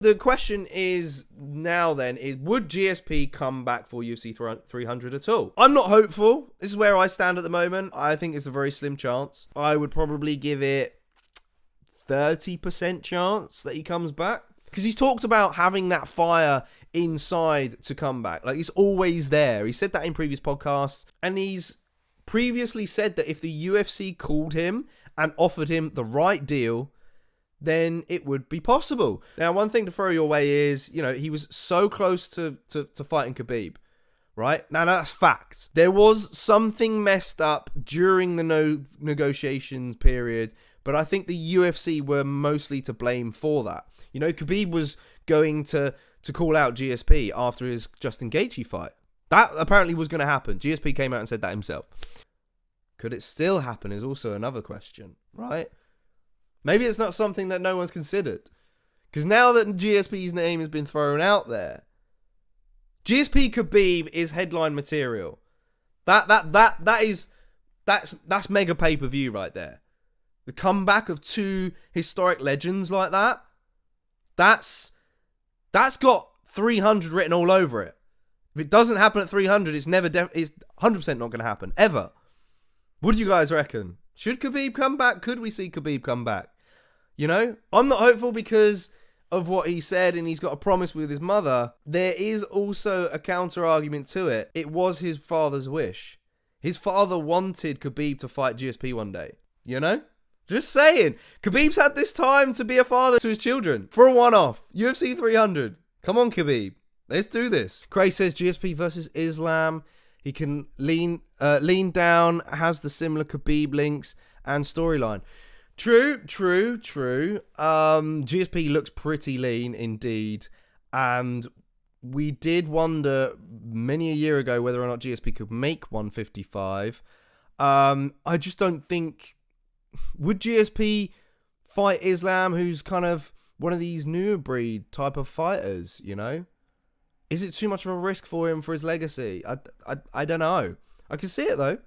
The question is now then, would GSP come back for UFC 300 at all? I'm not hopeful. This is where I stand at the moment. I think it's a very slim chance. I would probably give it 30% chance that he comes back. Because he's talked about having that fire inside to come back. Like, he's always there. He said that in previous podcasts. And he's previously said that if the UFC called him and offered him the right deal, then it would be possible. Now, one thing to throw your way is, he was so close to fighting Khabib, right? Now, that's facts. There was something messed up during the negotiations period, but I think the UFC were mostly to blame for that. Khabib was going to call out GSP after his Justin Gaethje fight. That apparently was going to happen. GSP came out and said that himself. Could it still happen is also another question, right? Maybe it's not something that no one's considered. Because now that GSP's name has been thrown out there, GSP Khabib is headline material. That's mega pay-per-view right there. The comeback of two historic legends like that, that's got 300 written all over it. If it doesn't happen at 300, it's 100% not going to happen, ever. What do you guys reckon? Should Khabib come back? Could we see Khabib come back? I'm not hopeful because of what he said, and he's got a promise with his mother. There is also a counter argument to it. It was his father's wish. His father wanted Khabib to fight GSP one day. Just saying. Khabib's had this time to be a father to his children for a one-off. UFC 300. Come on, Khabib. Let's do this. Craig says GSP versus Islam. He can lean down, has the similar Khabib links and storyline. True. GSP looks pretty lean indeed. And we did wonder many a year ago whether or not GSP could make 155. I just don't think... Would GSP fight Islam, who's kind of one of these newer breed type of fighters, Is it too much of a risk for him for his legacy? I don't know. I can see it, though.